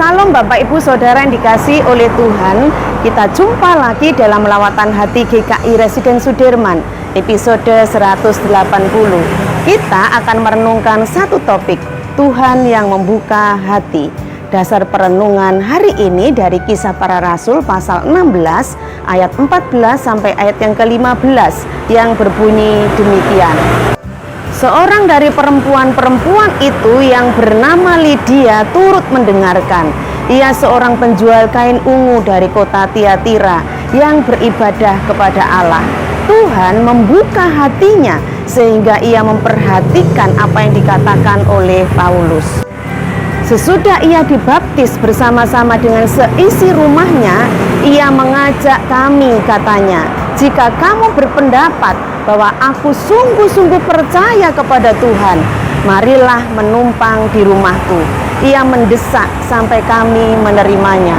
Salam Bapak Ibu Saudara yang dikasihi oleh Tuhan. Kita jumpa lagi dalam Lawatan Hati GKI Residen Sudirman, episode 180. Kita akan merenungkan satu topik, Tuhan yang membuka hati. Dasar perenungan hari ini dari Kisah Para Rasul pasal 16 ayat 14 sampai ayat yang ke-15 yang berbunyi demikian. Seorang dari perempuan-perempuan itu yang bernama Lydia turut mendengarkan. Ia seorang penjual kain ungu dari kota Tiatira yang beribadah kepada Allah. Tuhan membuka hatinya sehingga ia memperhatikan apa yang dikatakan oleh Paulus. Sesudah ia dibaptis bersama-sama dengan seisi rumahnya, ia mengajak kami, katanya, jika kamu berpendapat bahwa aku sungguh-sungguh percaya kepada Tuhan, marilah menumpang di rumahku. Ia mendesak sampai kami menerimanya.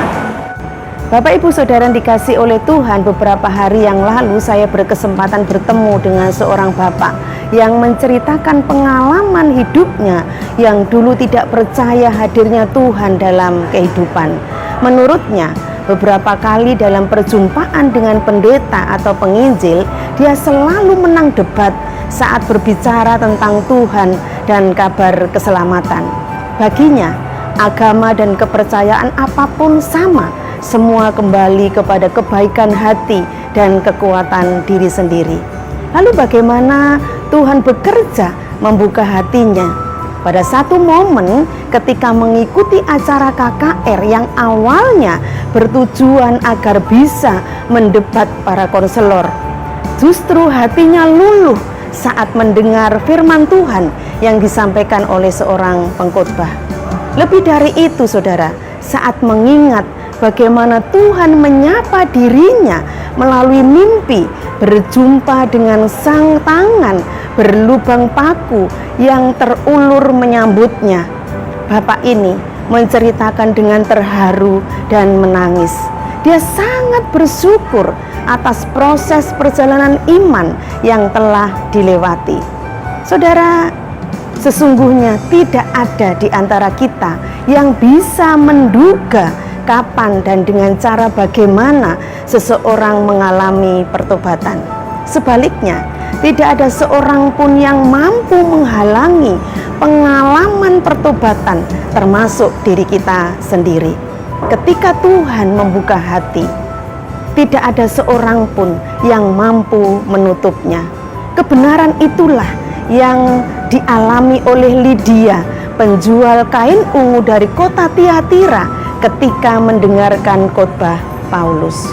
Bapak Ibu Saudara yang dikasihi oleh Tuhan, beberapa hari yang lalu saya berkesempatan bertemu dengan seorang bapak yang menceritakan pengalaman hidupnya yang dulu tidak percaya hadirnya Tuhan dalam kehidupan. Menurutnya, beberapa kali dalam perjumpaan dengan pendeta atau penginjil, dia selalu menang debat saat berbicara tentang Tuhan dan kabar keselamatan. Baginya, agama dan kepercayaan apapun sama, semua kembali kepada kebaikan hati dan kekuatan diri sendiri. Lalu bagaimana Tuhan bekerja membuka hatinya? Pada satu momen ketika mengikuti acara KKR yang awalnya bertujuan agar bisa mendebat para konselor, justru hatinya luluh saat mendengar firman Tuhan yang disampaikan oleh seorang pengkhotbah. Lebih dari itu, saudara, saat mengingat bagaimana Tuhan menyapa dirinya melalui mimpi, berjumpa dengan sang tangan berlubang paku yang terulur menyambutnya, bapak ini menceritakan dengan terharu dan menangis. Dia sangat bersyukur atas proses perjalanan iman yang telah dilewati. Saudara, sesungguhnya tidak ada di antara kita yang bisa menduga kapan dan dengan cara bagaimana seseorang mengalami pertobatan. Sebaliknya, tidak ada seorang pun yang mampu menghalangi pengalaman pertobatan, termasuk diri kita sendiri. Ketika Tuhan membuka hati, tidak ada seorang pun yang mampu menutupnya. Kebenaran itulah yang dialami oleh Lydia, penjual kain ungu dari kota Tiatira, ketika mendengarkan khotbah Paulus.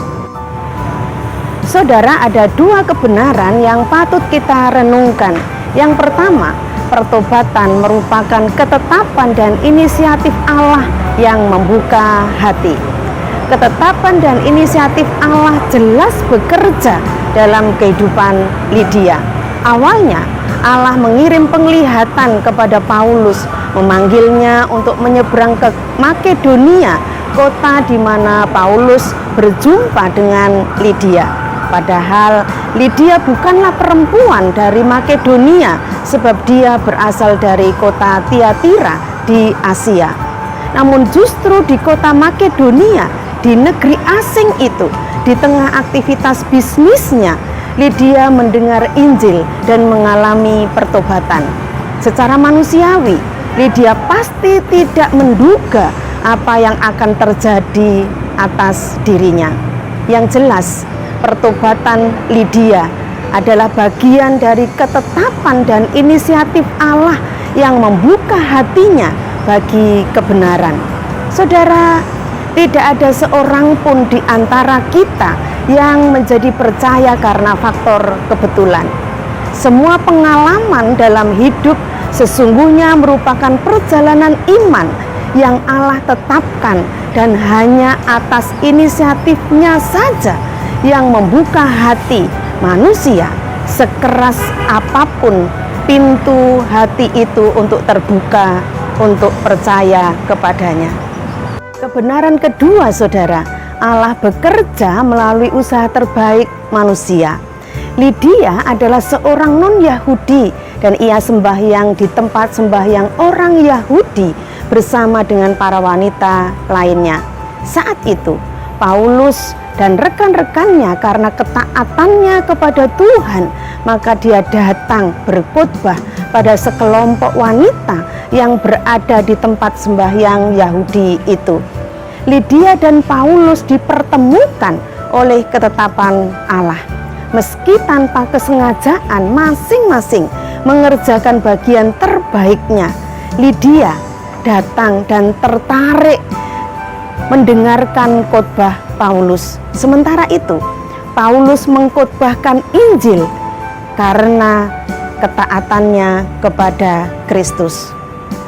Saudara, ada dua kebenaran yang patut kita renungkan. Yang pertama, pertobatan merupakan ketetapan dan inisiatif Allah yang membuka hati. Ketetapan dan inisiatif Allah jelas bekerja dalam kehidupan Lydia. Awalnya, Allah mengirim penglihatan kepada Paulus, memanggilnya untuk menyeberang ke Makedonia, kota di mana Paulus berjumpa dengan Lydia. Padahal Lydia bukanlah perempuan dari Makedonia, sebab dia berasal dari kota Tiatira di Asia. Namun justru di kota Makedonia, di negeri asing itu, di tengah aktivitas bisnisnya, Lydia mendengar Injil dan mengalami pertobatan. Secara manusiawi, Lydia pasti tidak menduga apa yang akan terjadi atas dirinya. Yang jelas, pertobatan Lydia adalah bagian dari ketetapan dan inisiatif Allah yang membuka hatinya bagi kebenaran. Saudara, tidak ada seorang pun di antara kita yang menjadi percaya karena faktor kebetulan. Semua pengalaman dalam hidup sesungguhnya merupakan perjalanan iman yang Allah tetapkan, dan hanya atas inisiatifnya saja yang membuka hati manusia, sekeras apapun pintu hati itu untuk terbuka, untuk percaya kepadanya. Kebenaran kedua, saudara, Allah bekerja melalui usaha terbaik manusia. Lydia adalah seorang non-Yahudi dan ia sembahyang di tempat sembahyang orang Yahudi bersama dengan para wanita lainnya. Saat itu Paulus dan rekan-rekannya karena ketaatannya kepada Tuhan, maka dia datang berkhotbah pada sekelompok wanita yang berada di tempat sembahyang Yahudi itu. Lydia dan Paulus dipertemukan oleh ketetapan Allah. Meski tanpa kesengajaan, masing-masing mengerjakan bagian terbaiknya. Lydia datang dan tertarik mendengarkan khotbah Paulus. Sementara itu, Paulus mengkhotbahkan Injil karena ketaatannya kepada Kristus.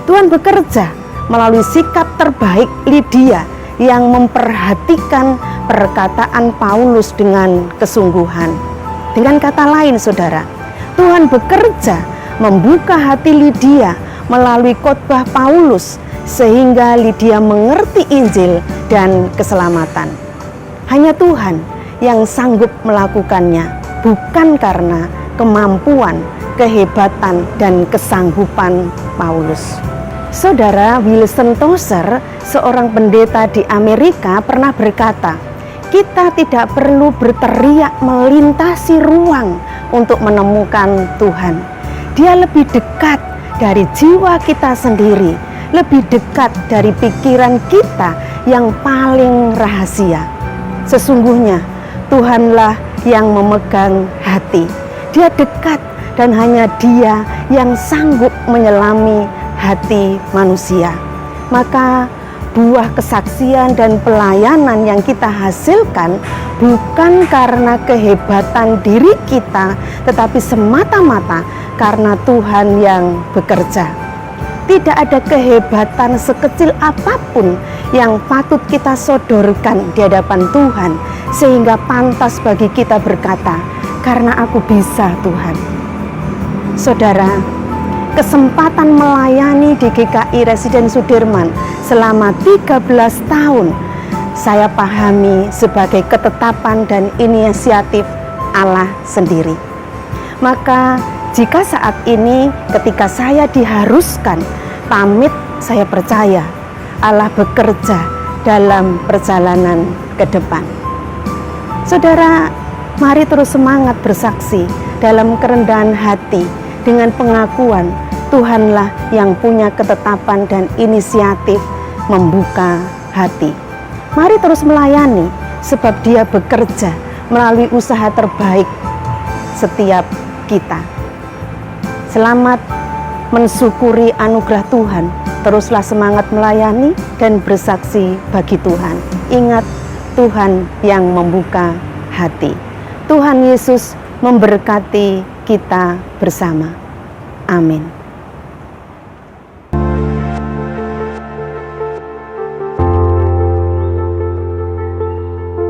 Tuhan bekerja melalui sikap terbaik Lydia yang memperhatikan perkataan Paulus dengan kesungguhan. Dengan kata lain, saudara, Tuhan bekerja membuka hati Lydia melalui khotbah Paulus sehingga Lydia mengerti Injil dan keselamatan. Hanya Tuhan yang sanggup melakukannya, bukan karena kemampuan, kehebatan, dan kesanggupan Paulus. Saudara, Wilson Tozer, seorang pendeta di Amerika, pernah berkata, kita tidak perlu berteriak melintasi ruang untuk menemukan Tuhan. Dia lebih dekat dari jiwa kita sendiri, lebih dekat dari pikiran kita yang paling rahasia. Sesungguhnya Tuhanlah yang memegang hati. Dia dekat dan hanya Dia yang sanggup menyelami hati manusia. Maka buah kesaksian dan pelayanan yang kita hasilkan bukan karena kehebatan diri kita, tetapi semata-mata karena Tuhan yang bekerja. Tidak ada kehebatan sekecil apapun yang patut kita sodorkan di hadapan Tuhan sehingga pantas bagi kita berkata, karena aku bisa Tuhan. Saudara, kesempatan melayani di GKI Residen Sudirman selama 13 tahun saya pahami sebagai ketetapan dan inisiatif Allah sendiri. Maka jika saat ini ketika saya diharuskan pamit, saya percaya Allah bekerja dalam perjalanan ke depan. Saudara, mari terus semangat bersaksi dalam kerendahan hati dengan pengakuan Tuhanlah yang punya ketetapan dan inisiatif membuka hati. Mari terus melayani sebab Dia bekerja melalui usaha terbaik setiap kita. Selamat mensyukuri anugerah Tuhan. Teruslah semangat melayani dan bersaksi bagi Tuhan. Ingat, Tuhan yang membuka hati. Tuhan Yesus memberkati kita bersama. Amin.